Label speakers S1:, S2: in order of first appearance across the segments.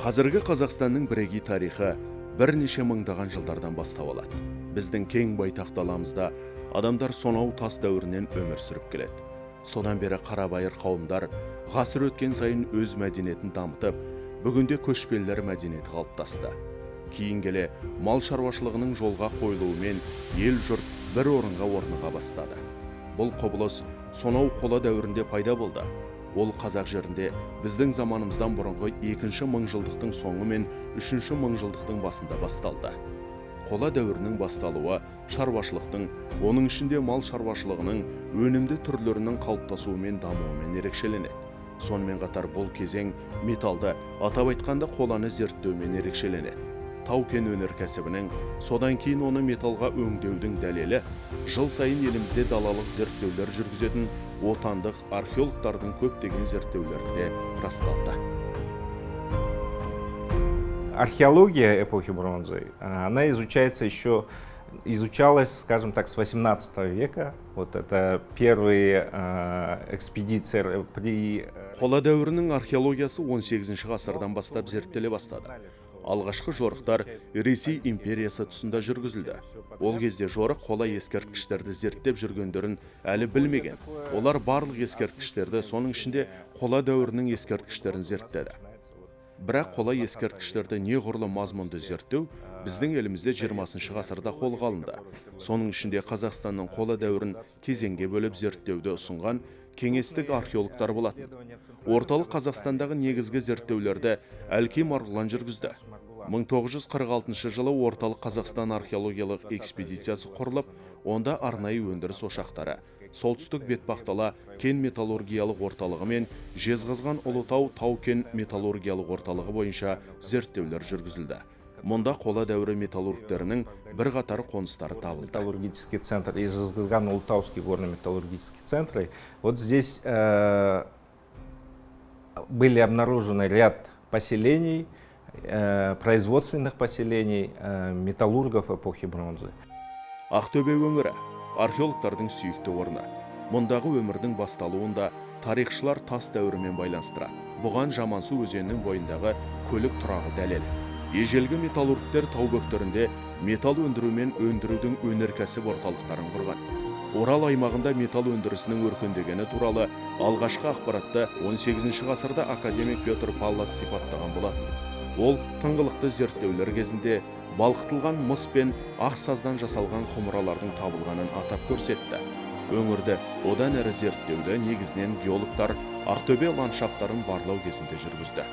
S1: Қазіргі Қазақстанның бірегей тарихы бірнеше мыңдаған жылдардан бастау алады. Біздің кең байтақ даламызда адамдар сонау тас дәуірінен өмір сүріп келеді. Содан бері қарабайыр қауымдар ғасыр өткен сайын өз мәдениетін дамытып, бүгінде көшпелілер мәдениеті қалыптасты. Кейін келе мал шаруашылығының жолға қойылуымен ел жұрт бір орынға орныға бастады. Бұл құбылыс сонау қола дәуірінде пайда болды. Ол қазақ жерінде біздің заманымыздан бұрынғы 2-ші мыңжылдықтың соңы мен 3-ші мыңжылдықтың басында басталды. Қола дәуірінің басталуы шаруашылықтың, оның ішінде мал шаруашылығының өнімді түрлерінің қалыптасуымен дамуымен ерекшеленеді. Сонымен қатар бұл кезең металды, атап айтқанда қоланы зерттеумен ерекшеленеді. Тау-кен өнеркәсібінің, содан кейін оны металға өңдеудің дәлелі жыл сайын елімізде далалық зерттеулер жүргізетін отандық археологтардың көптеген зерттеулерінде расталды.
S2: Археология эпохи бронзы, она изучалась, скажем так, с 18 века. Вот это первые экспедиции при...
S1: Қола дәуірінің археологиясы 18 ғасырдан бастап зерттеле бастады. Алғашқы жорықтар Ресей империясы тұсында жүргізілді. Ол кезде жорық қола ескерткіштерді зерттеп жүргендерін әлі білмеген. Олар барлық ескерткіштерді, соның ішінде қола дәуірінің ескерткіштерін зерттеді. Бірақ қола ескерткіштерді неғұрлым мазмұнды зерттеу біздің елімізде 20 ғасырда қолға алынды. Соның ішінде Қазақстанның қола дәуірін кезеңге бөліп зерттеуді ұсынған кеңестік археологтар болатын. Орталық Қазақстандағы негізгі зерттеулерді Әлкей Марғұлан жүргізді. 1946 жылы Орталық Қазақстан археологиялық экспедициясы құрылып, онда арнайы өндіріс ошақтары, солтүстік бетпақтала кен металлургиялық орталығы мен Жезқазған Ұлытау тау-кен металлургиялық орталығы бойынша зерттеулер жүргізілді. Мұнда қола дәуірі металлургтерінің бір қатар қоныстары табылды.
S2: Металлургический центр и Жезқазған-Улытауский горно-металлургический центры. Вот здесь были обнаружены ряд поселений, производственных поселений металлургов эпохи бронзы.
S1: Ақтөбе өңірі археологтардың сүйікті орны. Мұндағы өмірдің басталуында тарихшылар тас дәуірімен байланыстырады. Бұған Жамансу өзенінің бойындағы көлік тұрағы дәлел. Ежелгі металлургтер тау бөктерінде металл өндіру мен өндірудің өнеркәсіп орталықтарын құрған. Орал аймағында металл өндірісінің өркендегені туралы алғашқы ақпаратты 18 ғасырда академик Петр Паллас сипаттаған болатын. Ол тыңғылықты зерттеулер кезінде балқытылған мыс пен ақ саздан жасалған құмыралардың табылғанын атап көрсетті. Өңірді одан әрі зерттеуді негізінен геологтар Ақтөбе ландшафтарын барлау кезінде жүргізді.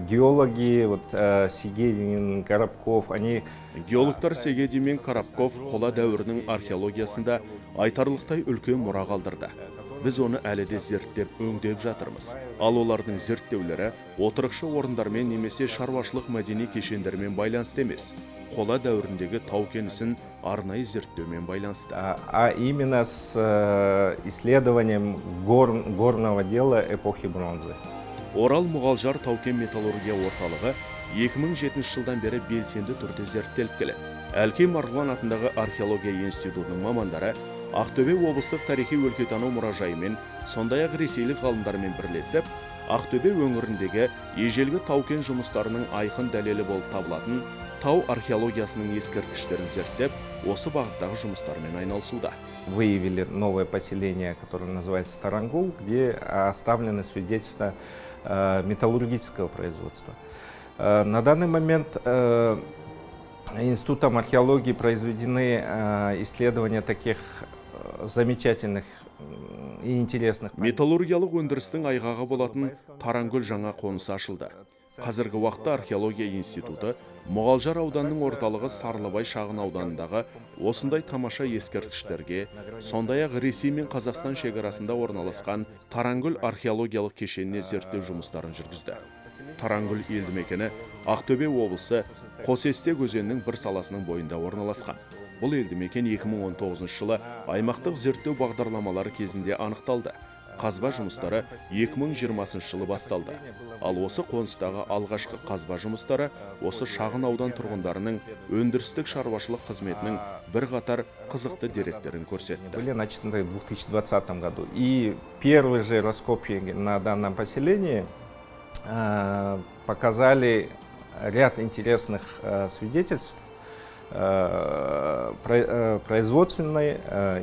S2: Геологи, Сегедин, Коробков, они...
S1: Геологтар Сегедин мен Коробков қола дәуірінің археологиясында айтарлықтай үлкен мұра қалдырды. Біз оны әлі де зерттеп, өңдеп жатырмыз. Ал олардың зерттеулері отырықшы орындармен немесе шаруашылық мәдени кешендермен байланысты емес. Қола дәуіріндегі тау-кен ісін арнайы зерттеумен байланысты.
S2: А именно с исследованием горного дела эпохи бронзы.
S1: Орал Мұғалжар тау-кен металлургия орталығы 2007 жылдан бері белсенді түрде зерттеліп келеді. Әлкей Марғұлан атындағы археология институтының мамандары Ақтөбе облыстық тарихи өлкетану мұражайымен, сондай-ақ ресейлік ғалымдармен бірлесіп, Ақтөбе өңіріндегі ежелгі тау-кен жұмыстарының айқын дәлелі болып табылатын тау археологиясының ескерткіштерін зерттеп, осы бағыттағы жұмыстармен айналысуда.
S2: Выявили новое поселение, которое называется Тарангул, где оставлены свидетельства металлургического производства. На данный момент Институтом археологии произведены исследования таких замечательных и интересных.
S1: Металлургиялық өндірістің айғағы болатын Тарангүл жаңа қонысы ашылды. Қазіргі уақытта археология институты Мұғалжар ауданының орталығы Сарлыбай шағын ауданындағы осындай тамаша ескерткіштерге, сондай-ақ Ресей мен Қазақстан шекарасында орналасқан Тарангүл археологиялық кешеніне зерттеу жұмыстарын жүргізді. Тарангүл елді мекені Ақтөбе облысы Қосестек өзенінің бір саласының бойында орналасқан. Бұл елді мекен 2019 жылы аймақтық зерттеу бағдарламалары кезінде анықталды. қазба жұмыстары 2020 жылы басталды. Ал осы қоныстағы алғашқы қазба жұмыстары осы шағын аудан тұрғындарының өндірістік шаруашылық қызметінің бірқатар қызықты деректерін көрсетті.
S2: Были начаты в 2020 году. И первые же раскопки на данном поселении показали ряд интересных свидетельств производственной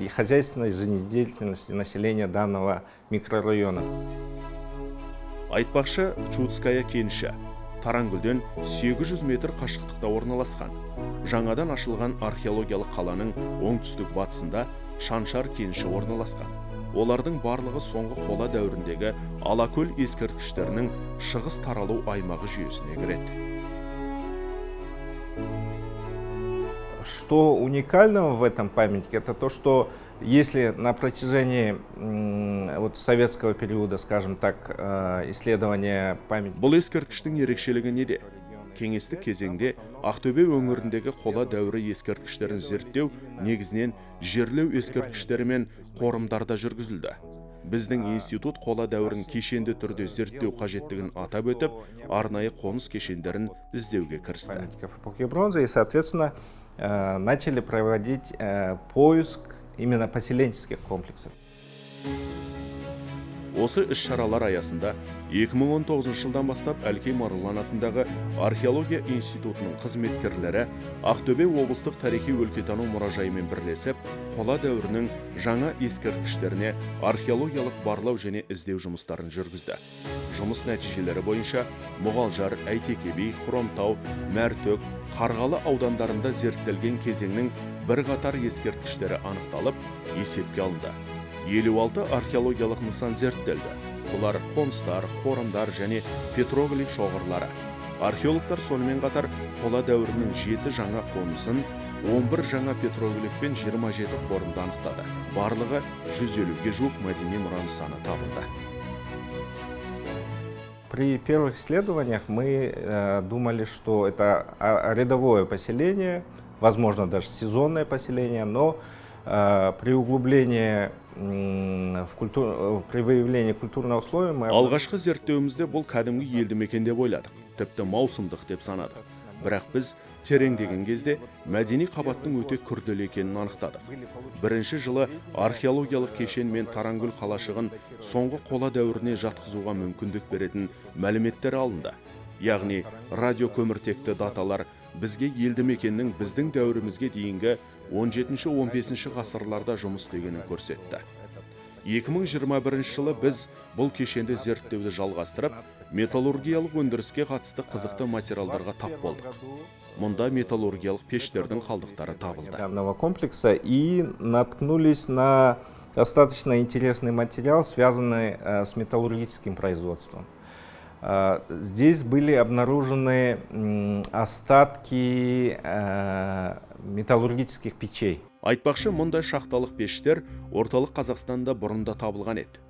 S2: и хозяйственной жизнедеятельности населения данного микрорайона.
S1: Айтпақшы, Чудская кеніші Тарангүлден 800 метр қашықтықта орналасқан. Жаңадан ашылған археологиялық қаланың оңтүстік батысында Шаншар кеніші орналасқан. Олардың барлығы соңғы қола дәуіріндегі Алакөл ескерткіштерінің шығыс таралу аймағы жүйесіне кіреді.
S2: Что уникального в этом памятнике, это то, что если на протяжении вот советского периода, скажем так, исследования памятника...
S1: Бұл ескерткіштің ерекшелігі неде? Кеңестік кезеңде Ақтөбе өңіріндегі қола дәуірі ескерткіштерін зерттеу негізінен жерлеу ескерткіштері мен қорымдарда жүргізілді. Біздің институт қола дәуірін кешенді түрде зерттеу қажеттігін атап өтіп, арнайы қоныс кешендерін іздеуге кірісті.
S2: Эпохи бронзы, и, соответственно, начали проводить поиск именно поселенческих комплексов.
S1: Осы іс-шаралар аясында 2019 жылдан бастап Әлкей Марғұлан атындағы археология институтының қызметкерлері Ақтөбе облыстық тарихи өлкетану мұражайымен бірлесіп, қола дәуірінің жаңа ескерткіштеріне археологиялық барлау және іздеу жұмыстарын жүргізді. Жұмыс нәтижелері бойынша Мұғалжар, Әйтеке би, Хромтау, Мәртөк, Қарғалы аудандарында зерттелген кезеңнің бірқатар ескерткіштері анықталып, есепке алынды. 56 археологиялық нысан зерттелді. Бұлар қоныстар, қорымдар және петроглиф шоғырлары. Археологтар сонымен қатар қола дәуірінің 7 жаңа қонысын, 11 жаңа петроглиф пен 27 қорымды анықтады. Барлығы 150-ге жуық мәдени мұра нысаны табылды.
S2: При первых исследованиях мы думали, что это рядовое поселение, возможно, даже сезонное поселение, но при углублении при выявлении культурного слоя мы...
S1: Алғашқы зерттеуімізде бұл кәдімгі елді мекен деп ойладық, тіпті маусымдық деп санадық. Бірақ біз тереңдеген кезде мәдени қабаттың өте күрделі екенін анықтадық. Бірінші жылы археологиялық кешен мен Тарангүл қалашығын соңғы қола дәуіріне жатқызуға мүмкіндік беретін мәліметтер алынды. Яғни радиокөміртекті даталар бізге елді мекеннің біздің дәуірімізге дейінгі 17-15 ғасырларда жұмыс істегенін көрсетті. 2021 жылы біз бұл кешенді зерттеуді жалғастырып, металлургиялық өндіріске қатысты қызықты материалдарға тап болдық. Мұнда металлургиялық пештердің қалдықтары табылды.
S2: Данного комплекса и наткнулись на достаточно интересный материал, связанный с металлургическим производством. Здесь были обнаружены остатки металлургических печей.
S1: Айтпақшы, мұндай шахталық пештер орталық Қазақстанда бұрында табылған еді.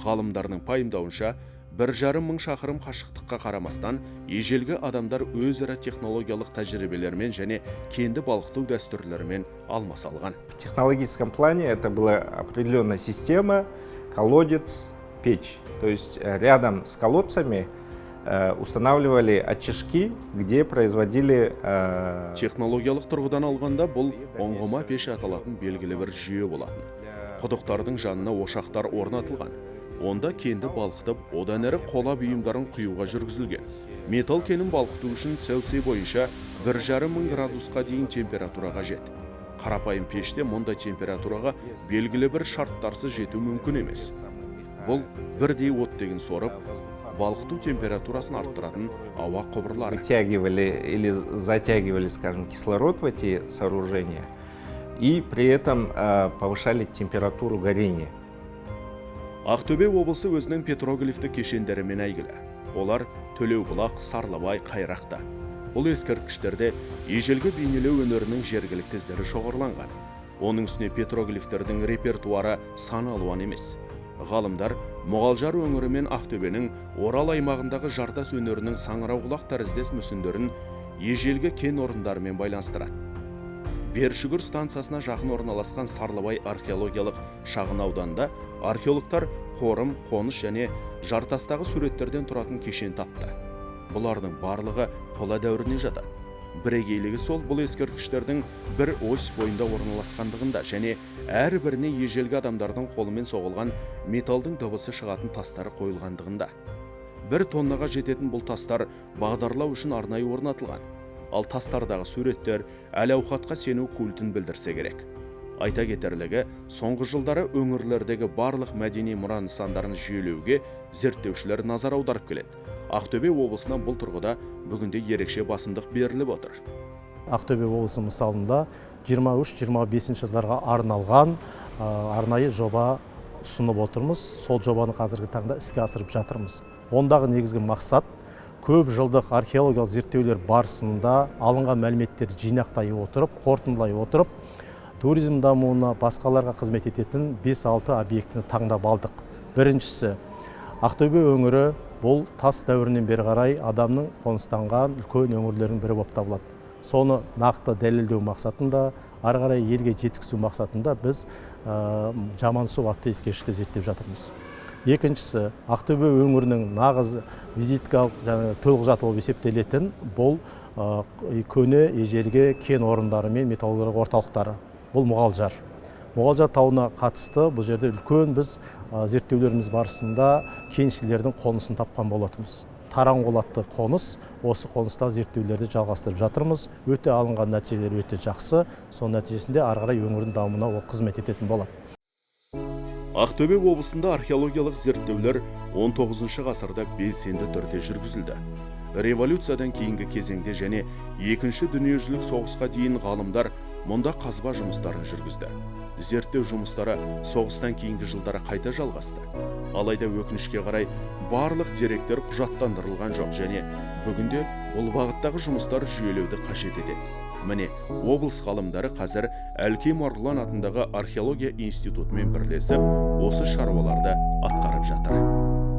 S1: Ғалымдардың пайымдауынша, 1,5 мың шақырым қашықтыққа қарамастан, ежелгі адамдар өзара технологиялық тәжірибелермен және кенді балықтау дәстүрлерімен алмаса алған.
S2: В технологическом плане это была определенная система, колодец, печь. То есть рядом с колодцами устанавливали очишки, где производили...
S1: Технологиялық тұрғыдан алғанда бұл оңғыма пеш аталатын белгілі бір жүйе болатын. Құдықтардың жанына ошақтар орнатылған. Онда кенді балқытып, одан әрі қола бұйымдарын құюға жүргізілген. Металл кенін балқыту үшін Цельсий бойынша 1,5 мың градусқа дейін температура қажет. Қарапайым пеште мұндай температураға белгілі бір шарттарсыз жету мүмкін емес. Бұл бірдей оттегін сорып, балқыту температурасын арттыратын ауа құбырлары.
S2: Вытягивали или затягивали, скажем, кислород в эти сооружения и при этом повышали температуру горения.
S1: Ақтөбе облысы өзінің петроглифті кешендерімен әйгілі. Олар Төлеубұлақ, Сарлыбай, Қайрақта. Бұл ескерткіштерде ежелгі бейнелеу өнерінің жергілікті іздері шоғырланған. Оның үстіне петроглифтердің репертуары сан алуан емес. Ғалымдар Мұғалжар өңірі мен Ақтөбенің Орал аймағындағы жартас өнерінің саңырауқұлақ тәріздес мүсіндерін ежелгі кен орындарымен байланыстырады. Бершүгір станциясына жақын орналасқан Сарлыбай археологиялық шағын ауданында археологтар қорым, қоныс және жартастағы суреттерден тұратын кешен тапты. Бұлардың барлығы қола дәуіріне жатады. Бірегейлігі сол, бұл ескерткіштердің бір ось бойында орналасқандығында және әрбіріне ежелгі адамдардың қолымен соғылған металдың дыбысы шығатын тастары қойылғандығында. 1 тоннаға жететін бұл тастар бағдарлау үшін арнайы орнатылған. Ал тастардағы суреттер әл-ауқатқа сену культін білдірсе керек. Айта кетерлігі, соңғы жылдары өңірлердегі барлық мәдени мұра нысандарын жүйелеуге зерттеушілер назар аударып келеді. Ақтөбе облысынан бұл тұрғыда бүгінде ерекше басымдық беріліп отыр.
S3: Ақтөбе облысы мысалында 23-25 жылдарға арналған арнайы жоба ұсынып отырмыз. Сол жобаны қазіргі таңда іске асырып жатырмыз. Ондағы негізгі мақсат көп жылдық археологиялық зерттеулер барысында алынған мәліметтерді жинақтай отырып, қорытындылай отырып, туризм дамуына басқаларға қызмет ететін 5-6 объектіні таңдап алдық. Біріншісі, Ақтөбе өңірі бұл тас дәуірінен бері қарай адамның қоныстанған үлкен өңірлердің бірі болып табылады. Соны нақты дәлелдеу мақсатында, ары қарай елге жеткізу мақсатында біз Жамансу атты ескерткішті зерттеп жатырмыз. Екіншісі, Ақтөбе өңірінің нағыз визиткалық және төлқұжаты болып есептелетін бұл көне ежелгі кен орындары мен металлургия орталықтары. Бұл Мұғалжар. Мұғалжар тауына қатысты бұл жерде үлкен біз зерттеулеріміз барысында кеншілердің қонысын тапқан болатымыз. Тараңғол атты қоныс, осы қоныста зерттеулерді жалғастырып жатырмыз. Өте алынған нәтижелер өте жақсы. Сол нәтижесінде ары қарай өңірдің дамуына ол қызмет ететін болады.
S1: Ақтөбе облысында археологиялық зерттеулер 19 ғасырда белсенді түрде жүргізілді. Революциядан кейінгі кезеңде және екінші дүниежүзілік соғысқа дейін ғалымдар мұнда қазба жұмыстарын жүргізді. Зерттеу жұмыстары соғыстан кейінгі жылдары қайта жалғасты. Алайда өкінішке қарай барлық деректер құжаттандырылған жоқ және бүгінде бұл бағыттағы жұмыстар жүйелеуді қажет етеді. Міне, облыс ғалымдары қазір Әлкей Марғұлан атындағы археология институтымен бірлесіп, осы шаруаларды атқарып жатыр.